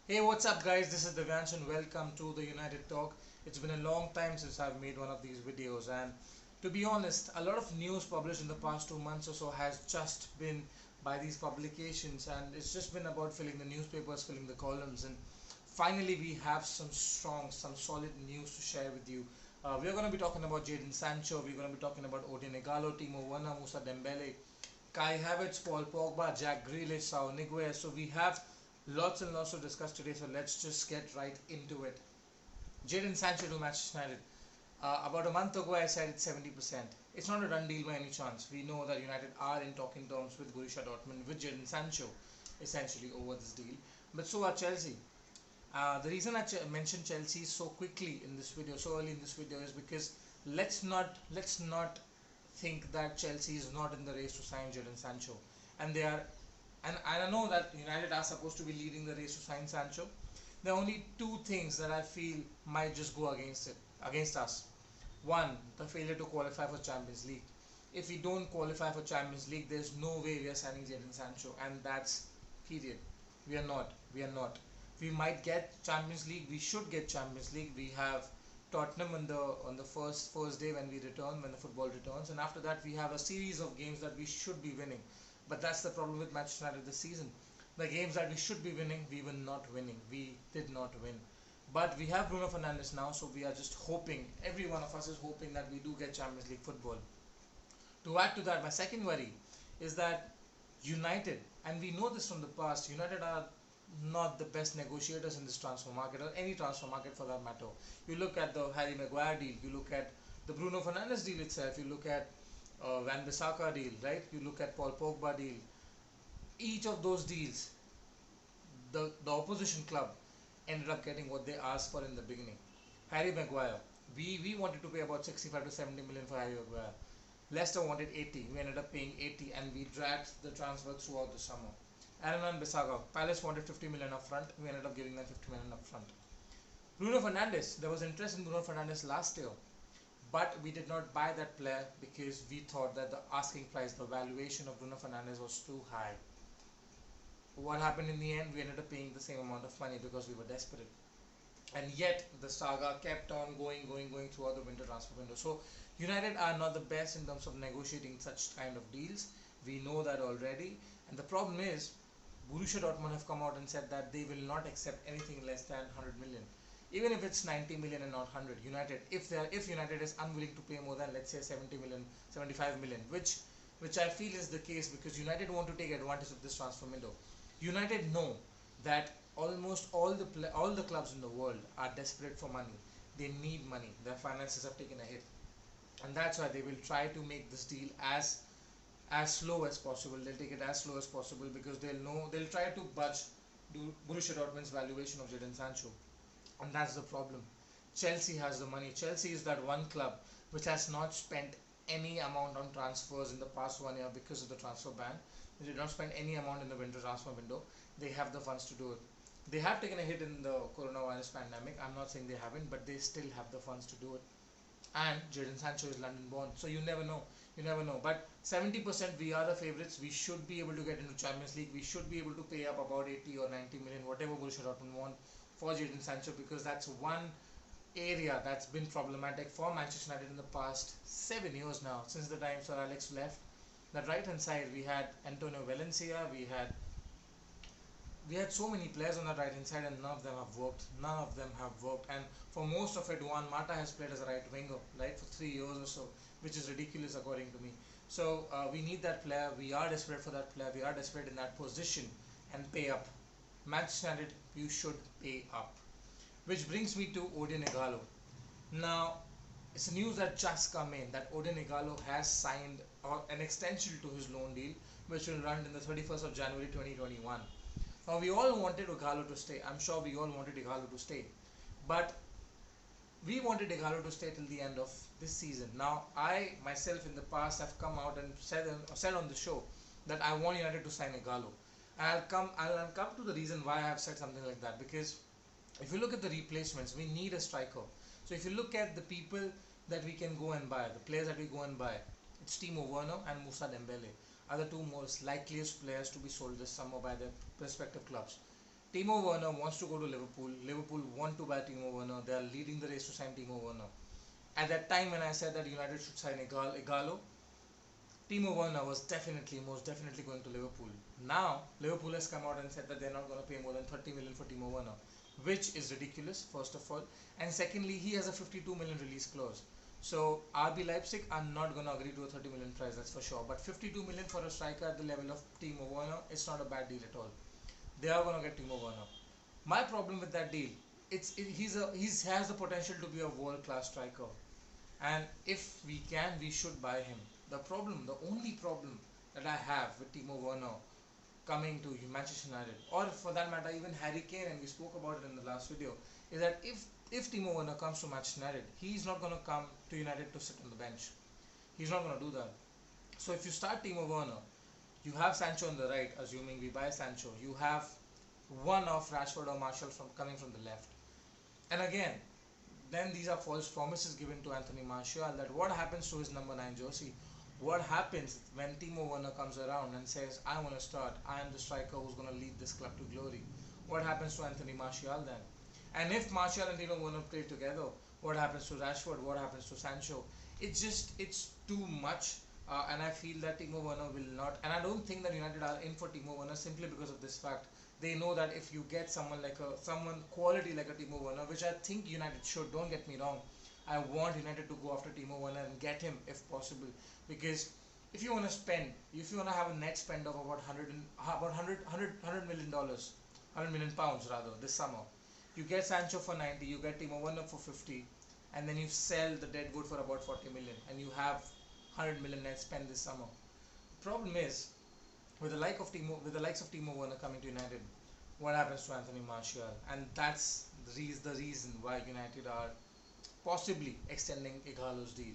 Hey, what's up, guys? This is Divyansh, and welcome to the United Talk. It's been a long time since I've made one of these videos, and to be honest, a lot of news published in the past 2 months or so has just been by these publications, and it's just been about filling the newspapers, filling the columns, and finally we have some solid news to share with you. We're going to be talking about Jadon Sancho, we're going to be talking about Ighalo, Timo Werner, Musa Dembele, Kai Havertz, Paul Pogba, Jack Grealish, Saul Niguez. So we have lots and lots to discuss today. So let's just get right into it. Jadon Sancho to Manchester United. About a month ago, I said it's 70%. It's not a done deal by any chance. We know that United are in talking terms with Borussia Dortmund, with Jadon Sancho, essentially over this deal. But so are Chelsea. The reason I mentioned Chelsea so quickly in this video, so early in this video, is because let's not think that Chelsea is not in the race to sign Jadon Sancho, and they are. And I know that United are supposed to be leading the race to sign Sancho. There are only two things that I feel might just go against us. One, the failure to qualify for Champions League. If we don't qualify for Champions League, there's no way we are signing Jadon Sancho, and that's period. We are not. We are not. We might get Champions League. We should get Champions League. We have Tottenham on the first day when we return, when the football returns, and after that we have a series of games that we should be winning. But that's the problem with Manchester United this season. The games that we should be winning, we were not winning. We did not win. But we have Bruno Fernandes now, so we are just hoping. Every one of us is hoping that we do get Champions League football. To add to that, my second worry is that United, and we know this from the past, United are not the best negotiators in this transfer market, or any transfer market for that matter. You look at the Harry Maguire deal, you look at the Bruno Fernandes deal itself, you look at Van Bissaka deal, right? You look at Paul Pogba deal. Each of those deals, the opposition club ended up getting what they asked for in the beginning. Harry Maguire, we wanted to pay about 65 to 70 million for Harry Maguire. Leicester wanted 80. We ended up paying 80, and we dragged the transfer throughout the summer. Aaron Van Bissaka, Palace wanted 50 million up front. We ended up giving them 50 million up front. Bruno Fernandes, there was interest in Bruno Fernandes last year, but we did not buy that player because we thought that the asking price, the valuation of Bruno Fernandes was too high. What happened in the end? We ended up paying the same amount of money because we were desperate. And yet the saga kept on going throughout the winter transfer window. So United are not the best in terms of negotiating such kind of deals. We know that already. And the problem is, Borussia Dortmund have come out and said that they will not accept anything less than 100 million. Even if it's 90 million and not 100, United, if United is unwilling to pay more than, let's say, 70 million, 75 million, which I feel is the case, because United want to take advantage of this transfer window. United know that almost all the clubs in the world are desperate for money. They need money. Their finances have taken a hit, and that's why they will try to make this deal as slow as possible. They'll take it as slow as possible because they'll try to budge Borussia Dortmund's valuation of Jadon Sancho, and that's the problem. Chelsea has the money. Chelsea is that one club which has not spent any amount on transfers in the past 1 year because of the transfer ban. They did not spend any amount in the winter transfer window. They have the funds to do it. They have taken a hit in the coronavirus pandemic. I'm not saying they haven't, but they still have the funds to do it. And Jadon Sancho is London born, so you never know. You never know. But 70% we are the favourites. We should be able to get into Champions League. We should be able to pay up about 80 or 90 million, whatever Borussia Dortmund want, for Jadon Sancho, because that's one area that's been problematic for Manchester United in the past 7 years now, since the time Sir Alex left. That right hand side, we had Antonio Valencia, we had so many players on the right hand side, and none of them have worked. None of them have worked. And for most of it, Juan Mata has played as a right winger, right, for 3 years or so, which is ridiculous according to me. So we need that player. We are desperate for that player. We are desperate in that position, and pay up. Manchester United, you should pay up. Which brings me to Ighalo. Now, it's news that just come in that Ighalo has signed an extension to his loan deal, which will run in the 31st of January 2021. Now, we all wanted Ighalo to stay. I'm sure we all wanted Ighalo to stay. But we wanted Ighalo to stay till the end of this season. Now, I myself in the past have come out and said on the show that I want United to sign Ighalo. And I'll come to the reason why I have said something like that, because if you look at the replacements, we need a striker. So if you look at the people that we can go and buy, the players that we go and buy, it's Timo Werner and Musa Dembele are the two most likeliest players to be sold this summer by their respective clubs. Timo Werner wants to go to Liverpool. Liverpool want to buy Timo Werner. They are leading the race to sign Timo Werner. At that time when I said that United should sign Ighalo, Timo Werner was most definitely going to Liverpool. Now, Liverpool has come out and said that they're not going to pay more than 30 million for Timo Werner, which is ridiculous, first of all. And secondly, he has a 52 million release clause. So, RB Leipzig are not going to agree to a 30 million price, that's for sure. But 52 million for a striker at the level of Timo Werner, it's not a bad deal at all. They are going to get Timo Werner. My problem with that deal, he has the potential to be a world class striker, and if we can, we should buy him. The only problem that I have with Timo Werner coming to Manchester United, or for that matter, even Harry Kane, and we spoke about it in the last video, is that if Timo Werner comes to Manchester United, he's not going to come to United to sit on the bench. He's not going to do that. So if you start Timo Werner, you have Sancho on the right, assuming we buy Sancho. You have one of Rashford or Martial coming from the left. And again, then these are false promises given to Anthony Martial, that what happens to his number 9 jersey? What happens when Timo Werner comes around and says, I want to start, I am the striker who's going to lead this club to glory? What happens to Anthony Martial then? And if Martial and Timo Werner play together, what happens to Rashford? What happens to Sancho? It's too much. And I feel that Timo Werner will not, and I don't think that United are in for Timo Werner simply because of this fact. They know that if you get someone quality like a Timo Werner, which I think United should, don't get me wrong, I want United to go after Timo Werner and get him if possible, because if you want to have a net spend of about 100 million dollars, 100 million pounds rather, this summer, you get Sancho for 90, you get Timo Werner for 50, and then you sell the dead wood for about 40 million, and you have 100 million net spend this summer. Problem is, with the likes of Timo Werner coming to United, what happens to Anthony Martial? And that's the reason why United are possibly extending Ighalo's deal.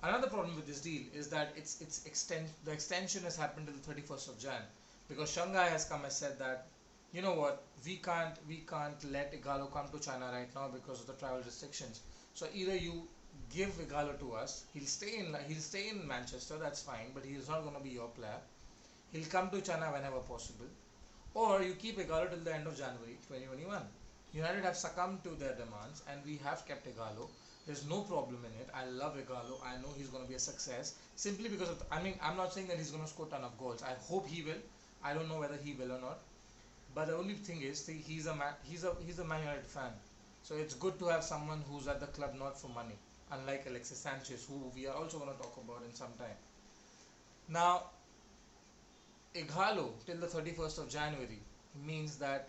Another problem with this deal is that the extension has happened till the 31st of Jan, because Shanghai has come and said that, you know what, we can't let Ighalo come to China right now because of the travel restrictions. So either you give Ighalo to us, he'll stay in Manchester, that's fine, but he's not going to be your player. He'll come to China whenever possible, or you keep Ighalo till the end of January 2021. United have succumbed to their demands, and we have kept Ighalo. There's no problem in it. I love Ighalo. I know he's going to be a success simply because of. I'm not saying that he's going to score a ton of goals. I hope he will. I don't know whether he will or not. But the only thing is, he's a Man United fan. So it's good to have someone who's at the club not for money, unlike Alexis Sanchez, who we are also going to talk about in some time. Now, Ighalo till the 31st of January means that,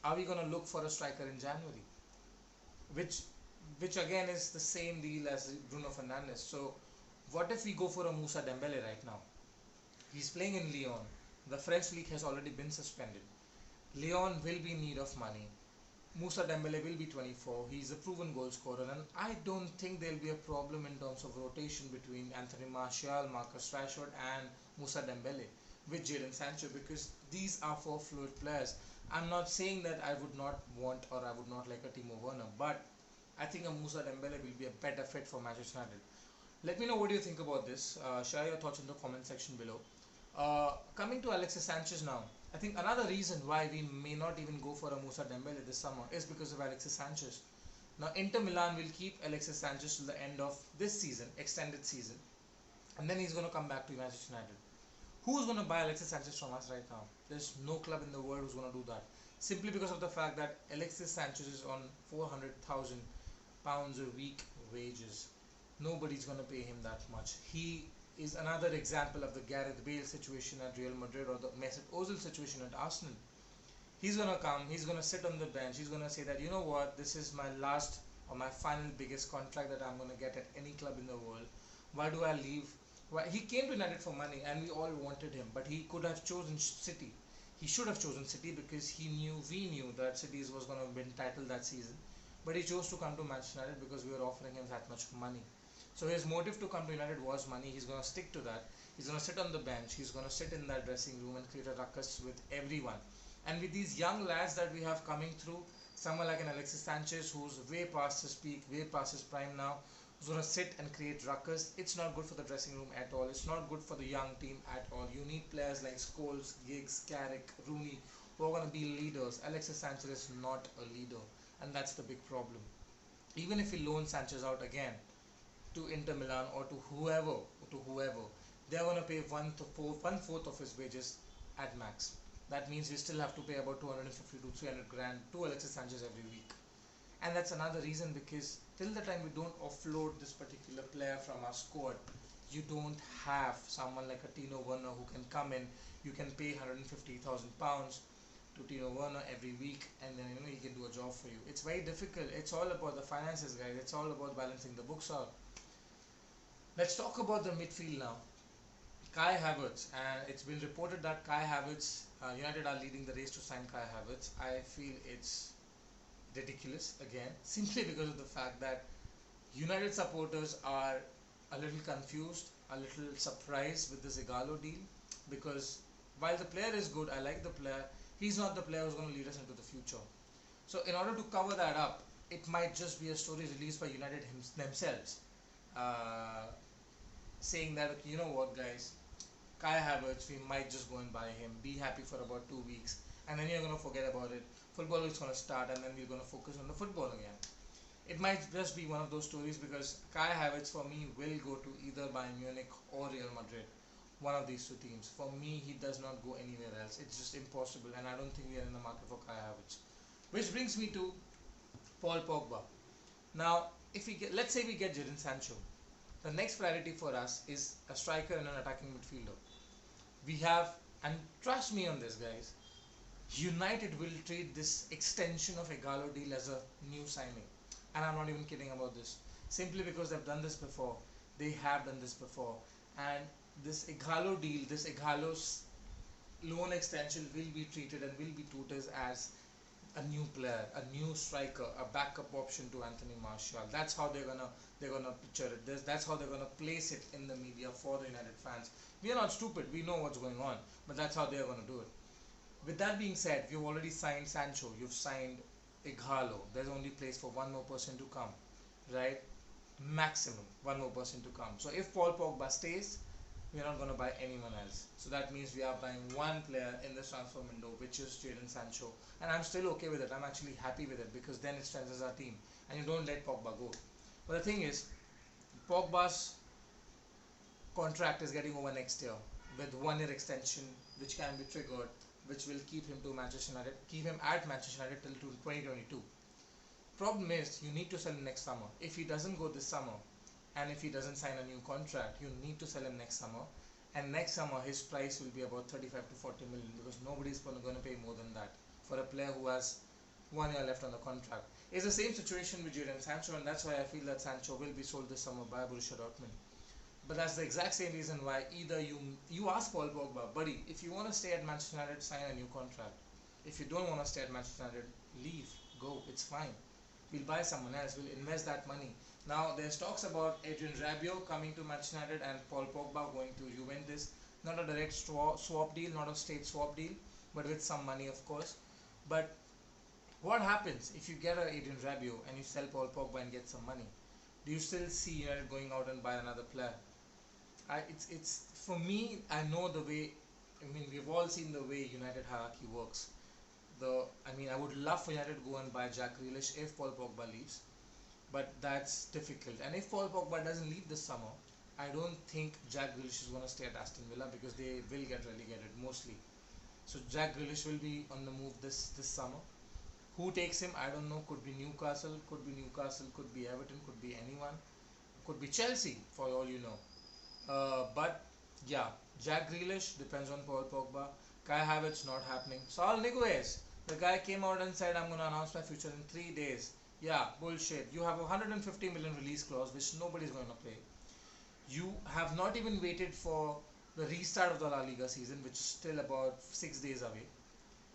are we going to look for a striker in January? Which again is the same deal as Bruno Fernandes. So what if we go for a Moussa Dembele right now? He's playing in Lyon. The French league has already been suspended. Lyon will be in need of money. Moussa Dembele will be 24. He's a proven goal scorer, and I don't think there'll be a problem in terms of rotation between Anthony Martial, Marcus Rashford and Moussa Dembele with Jadon Sancho, because these are 4 fluid players. I'm not saying that I would not want or I would not like a Timo Werner, but I think a Moussa Dembele will be a better fit for Manchester United. Let me know what do you think about this. Share your thoughts in the comment section below. Coming to Alexis Sanchez now, I think another reason why we may not even go for a Moussa Dembele this summer is because of Alexis Sanchez. Now Inter Milan will keep Alexis Sanchez till the end of this season, extended season, and then he's going to come back to Manchester United. Who's going to buy Alexis Sanchez from us right now? There's no club in the world who's going to do that. Simply because of the fact that Alexis Sanchez is on £400,000 a week wages. Nobody's going to pay him that much. He is another example of the Gareth Bale situation at Real Madrid or the Mesut Ozil situation at Arsenal. He's going to come, he's going to sit on the bench, he's going to say that, you know what, this is my last or my final biggest contract that I'm going to get at any club in the world. Why do I leave? Well, he came to United for money and we all wanted him, but he could have chosen City. He should have chosen City because we knew that City was going to win title that season. But he chose to come to Manchester United because we were offering him that much money. So his motive to come to United was money. He's going to stick to that. He's going to sit on the bench. He's going to sit in that dressing room and create a ruckus with everyone. And with these young lads that we have coming through, someone like an Alexis Sanchez who's way past his peak, way past his prime now, who's going to sit and create ruckus, it's not good for the dressing room at all. It's not good for the young team at all. You need players like Scholes, Giggs, Carrick, Rooney, who are going to be leaders. Alexis Sanchez is not a leader, and that's the big problem. Even if we loan Sanchez out again to Inter Milan or to whoever, they're going to pay one fourth of his wages at max. That means we still have to pay about 250 to 300 grand to Alexis Sanchez every week. And that's another reason, because till the time we don't offload this particular player from our squad, you don't have someone like a Tino Werner who can come in. You can pay £150,000 to Tino Werner every week, and then he can do a job for you. It's very difficult. It's all about the finances, guys. It's all about balancing the books out. Let's talk about the midfield now. Kai Havertz, and it's been reported that Kai Havertz, United are leading the race to sign Kai Havertz. I feel it's ridiculous again, simply because of the fact that United supporters are a little confused, a little surprised with this Ighalo deal, because while the player is good, I like the player, he's not the player who's going to lead us into the future. So in order to cover that up, it might just be a story released by United themselves, uh, saying that, okay, you know what guys, Kai Havertz, we might just go and buy him, be happy for about 2 weeks, and then you're going to forget about it. Football is going to start, and then we're going to focus on the football again. It might just be one of those stories, because Kai Havertz for me will go to either Bayern Munich or Real Madrid, one of these two teams. For me, he does not go anywhere else. It's just impossible, and I don't think we are in the market for Kai Havertz. Which brings me to Paul Pogba. Now, if we get, let's say we get Jadon Sancho, the next priority for us is a striker and an attacking midfielder. We have, and trust me on this guys, United will treat this extension of Ighalo deal as a new signing. And I'm not even kidding about this. Simply because they've done this before. They have done this before. And this Ighalo deal, this Ighalo's loan extension will be treated and will be treated as a new player, a new striker, a backup option to Anthony Martial. That's how they're gonna picture it. That's how they're gonna place it in the media for the United fans. We are not stupid. We know what's going on, but that's how they're gonna do it. With that being said, you've already signed Sancho. You've signed Ighalo. There's only place for one more person to come, right? Maximum one more person to come. So if Paul Pogba stays, we're not going to buy anyone else. So that means we are buying one player in this transfer window, which is Jadon Sancho. And I'm still okay with it. I'm actually happy with it, because then it strengthens our team. And you don't let Pogba go. But the thing is, Pogba's contract is getting over next year with 1 year extension, which can be triggered, which will keep him to Manchester United, keep him at Manchester United till 2022. Problem is, you need to sell him next summer. If he doesn't go this summer, and if he doesn't sign a new contract, you need to sell him next summer. And next summer, his price will be about 35 to 40 million, because nobody's going to pay more than that for a player who has 1 year left on the contract. It's the same situation with Jadon Sancho, and that's why I feel that Sancho will be sold this summer by Borussia Dortmund. But that's the exact same reason why either you ask Paul Pogba, buddy, if you want to stay at Manchester United, sign a new contract. If you don't want to stay at Manchester United, leave, go, it's fine. We'll buy someone else, we'll invest that money. Now there's talks about Adrien Rabiot coming to Manchester United and Paul Pogba going to Juventus. Not a direct swap deal, not a straight swap deal, but with some money of course. But what happens if you get an Adrien Rabiot and you sell Paul Pogba and get some money? Do you still see United going out and buy another player? It's for me, I know the way, we've all seen the way United hierarchy works. I would love for United to go and buy Jack Grealish if Paul Pogba leaves, but that's difficult. And if Paul Pogba doesn't leave this summer, I don't think Jack Grealish is going to stay at Aston Villa, because they will get relegated mostly. So Jack Grealish will be on the move this summer. Who takes him, I don't know. Could be Newcastle, could be Everton, could be anyone, could be Chelsea for all you know. But yeah, Jack Grealish depends on Paul Pogba. Kai Havertz not happening. Saul Niguez, the guy came out and said, I'm going to announce my future in 3 days. Yeah, bullshit. You have a 150 million release clause, which nobody's going to pay. You have not even waited for the restart of the La Liga season, which is still about 6 days away.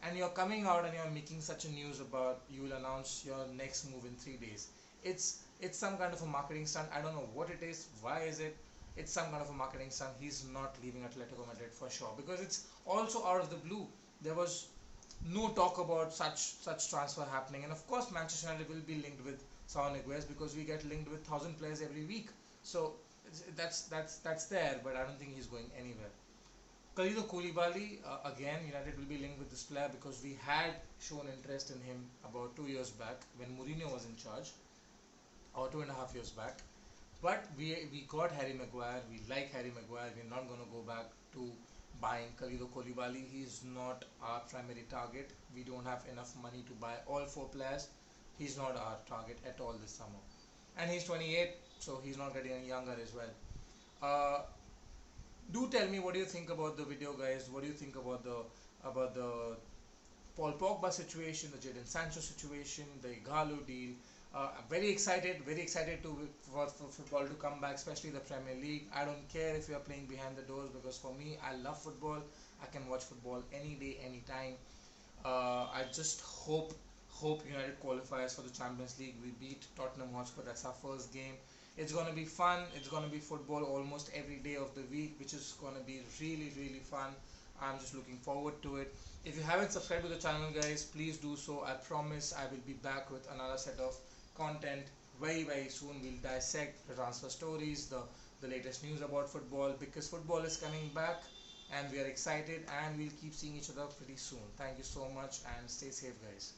And you're coming out and you're making such a news about you will announce your next move in 3 days. It's some kind of a marketing stunt. I don't know what it is. Why is it? It's some kind of a marketing stunt. He's not leaving Atletico Madrid for sure, because it's also out of the blue. There was no talk about such transfer happening, and of course Manchester United will be linked with Saul Niguez, because we get linked with 1,000 players every week. So that's there, but I don't think he's going anywhere. Khalid Koulibaly, again, United will be linked with this player because we had shown interest in him about 2 years back when Mourinho was in charge, or 2.5 years back. But we got Harry Maguire. We like Harry Maguire. We're not going to go back to buying Khalid Koulibaly. He's not our primary target. We don't have enough money to buy all four players. He's not our target at all this summer. And he's 28, so he's not getting any younger as well. Uh, do tell me what do you think about the video, guys. What do you think about the Paul Pogba situation, the Jadon Sancho situation, the Ighalo deal? I'm very excited for football to come back, especially the Premier League. I don't care if you are playing behind the doors because for me, I love football. I can watch football any day, anytime. I just hope United qualifies for the Champions League. We beat Tottenham Hotspur. That's our first game. It's gonna be fun. It's gonna be football almost every day of the week, which is gonna be really fun. I'm just looking forward to it. If you haven't subscribed to the channel, guys, please do so. I promise I will be back with another set of content very soon. We'll dissect the transfer stories, the latest news about football, because football is coming back and we are excited, and we'll keep seeing each other pretty soon. Thank you so much and stay safe, guys.